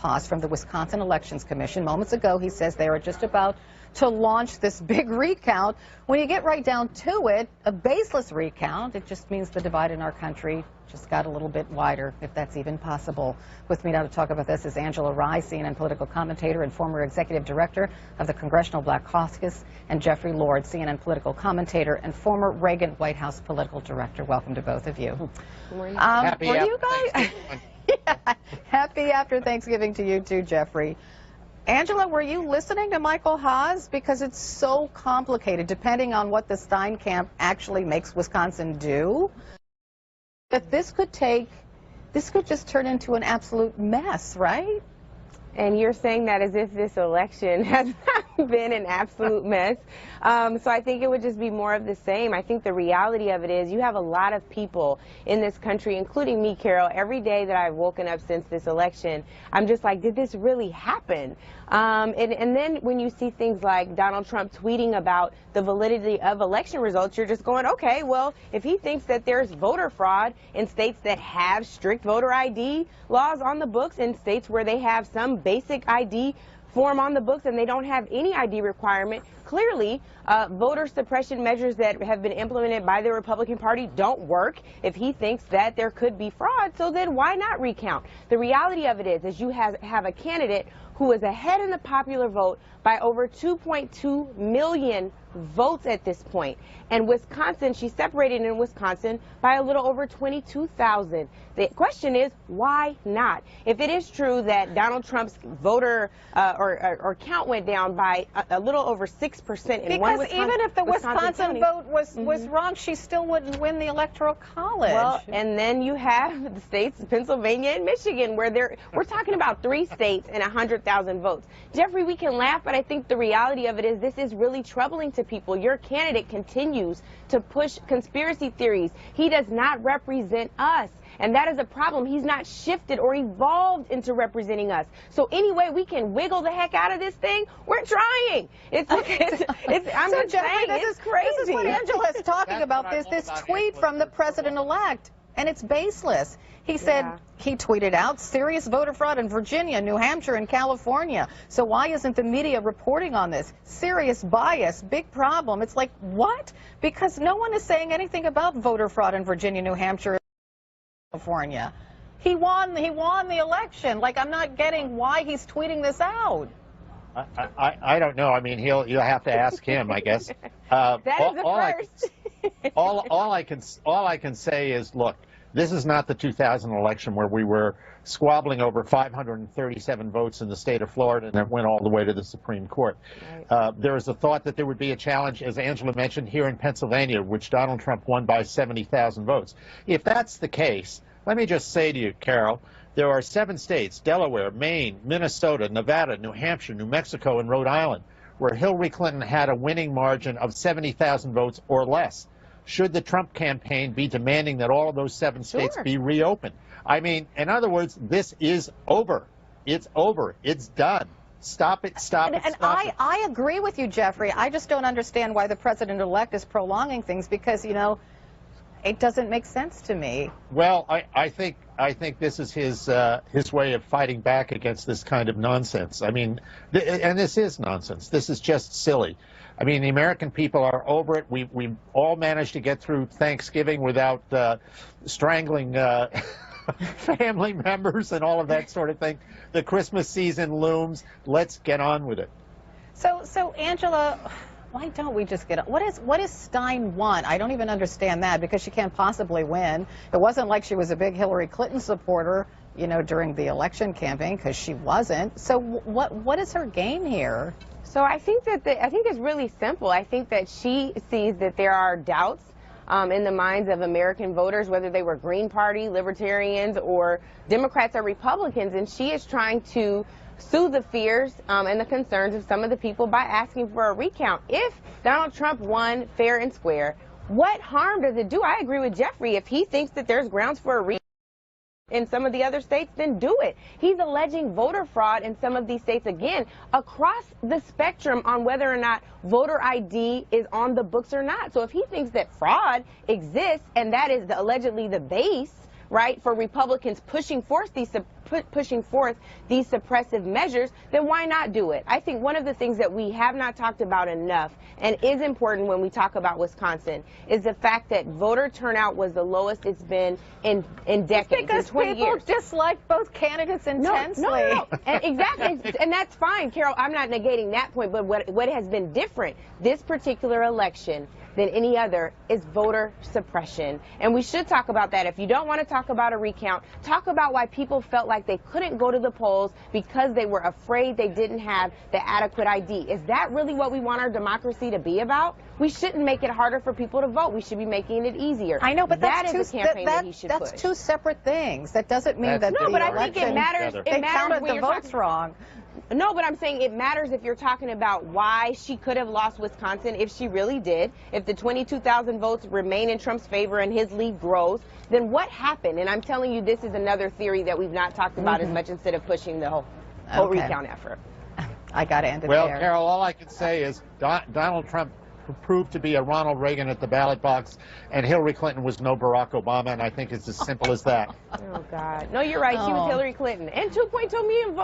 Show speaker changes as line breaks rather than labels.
Haas from the Wisconsin Elections Commission. Moments ago, he says they are just about to launch this big recount. When you get right down to it, a baseless recount, it just means the divide in our country just got a little bit wider, if that's even possible. With me now to talk about this is Angela Rye, CNN political commentator and former executive director of the Congressional Black Caucus, and Jeffrey Lord, CNN political commentator and former Reagan White House political director. Welcome to both of you.
Good morning.
Happy you guys? Yeah, happy after Thanksgiving to you too, Jeffrey. Angela, were you listening to Michael Haas? Because it's so complicated, depending on what the Stein camp actually makes Wisconsin do. But this could just turn into an absolute mess, right?
And you're saying that as if this election has not been an absolute mess. So I think it would just be more of the same. I think the reality of it is you have a lot of people in this country, including me, Carol, every day that I've woken up since this election, I'm just like, did this really happen? And then when you see things like Donald Trump tweeting about the validity of election results, you're just going, okay, well, if he thinks that there's voter fraud in states that have strict voter ID laws on the books, in states where they have some basic ID form on the books and they don't have any ID requirement, clearly voter suppression measures that have been implemented by the Republican Party don't work. If he thinks that there could be fraud, so then why not recount? The reality of it is you have a candidate who is ahead in the popular vote by over 2.2 million votes at this point. And Wisconsin, she's separated in Wisconsin by a little over 22,000. The question is, why not? If it is true that Donald Trump's voter or count went down by a little over 6% in one Wisconsin,
even if the Wisconsin vote was wrong, she still wouldn't win the Electoral College.
Well, and then you have the states, Pennsylvania and Michigan, where we're talking about 3 states and 100,000 votes. Jeffrey, we can laugh, but I think the reality of it is this is really troubling to people. Your candidate continues to push conspiracy theories. He does not represent us. And that is a problem. He's not shifted or evolved into representing us. So anyway, we can wiggle the heck out of this thing. We're trying. I'm
so Jeffrey, this is crazy. This is what Angela's talking about. This tweet from the president-elect, and it's baseless. He said, he tweeted out, serious voter fraud in Virginia, New Hampshire, and California. So why isn't the media reporting on this? Serious bias, big problem. It's like, what? Because no one is saying anything about voter fraud in Virginia, New Hampshire, and California. He won the election. Like, I'm not getting why he's tweeting this out.
I don't know. I mean, you'll have to ask him, I guess.
That is the first.
All I can say is, look, this is not the 2000 election where we were squabbling over 537 votes in the state of Florida and it went all the way to the Supreme Court. Right. There is a thought that there would be a challenge, as Angela mentioned, here in Pennsylvania, which Donald Trump won by 70,000 votes. If that's the case, let me just say to you, Carol, there are 7 states, Delaware, Maine, Minnesota, Nevada, New Hampshire, New Mexico, and Rhode Island, where Hillary Clinton had a winning margin of 70,000 votes or less. Should the Trump campaign be demanding that all of those 7 states be reopened? I mean, in other words, this is over. It's over. It's done. Stop it, stop it,
and
stop it.
I agree with you, Jeffrey. I just don't understand why the president-elect is prolonging things because, you know, it doesn't make sense to me.
Well, I think this is his way of fighting back against this kind of nonsense. I mean, and this is nonsense. This is just silly. I mean, the American people are over it. We all managed to get through Thanksgiving without strangling family members and all of that sort of thing. The Christmas season looms. Let's get on with it.
So Angela, why don't we just get on? What is Stein won? I don't even understand that because she can't possibly win. It wasn't like she was a big Hillary Clinton supporter, you know, during the election campaign, because she wasn't. So what is her game here?
So I think it's really simple. I think that she sees that there are doubts in the minds of American voters, whether they were Green Party, Libertarians, or Democrats or Republicans, and she is trying to soothe the fears and the concerns of some of the people by asking for a recount. If Donald Trump won fair and square, what harm does it do? I agree with Jeffrey. If he thinks that there's grounds for a recount in some of the other states, then do it. He's alleging voter fraud in some of these states, again, across the spectrum on whether or not voter ID is on the books or not. So if he thinks that fraud exists and that is allegedly the base right, for Republicans pushing forth these suppressive measures, then why not do it? I think one of the things that we have not talked about enough and is important when we talk about Wisconsin is the fact that voter turnout was the lowest it's been in decades,
because
in 20 years.
People dislike both candidates intensely.
No. And exactly, and that's fine, Carol. I'm not negating that point, but what has been different this particular election than any other is voter suppression. And we should talk about that. If you don't want to talk about a recount, talk about why people felt like they couldn't go to the polls because they were afraid they didn't have the adequate ID. Is that really what we want our democracy to be about? We shouldn't make it harder for people to vote. We should be making it easier.
I know, but
that is a campaign that he should push.
That's two separate things. That doesn't mean that
no,
the
but I
election,
think it matters.
They counted the votes wrong.
No, but I'm saying it matters if you're talking about why she could have lost Wisconsin if she really did. If the 22,000 votes remain in Trump's favor and his lead grows, then what happened? And I'm telling you, this is another theory that we've not talked about as much instead of pushing the whole recount effort.
I got to end it
there.
there.
Well, Carol, all I can say is Donald Trump proved to be a Ronald Reagan at the ballot box, and Hillary Clinton was no Barack Obama, and I think it's as simple as that.
Oh, God. No, you're right. She was Hillary Clinton. And 2.2 million votes.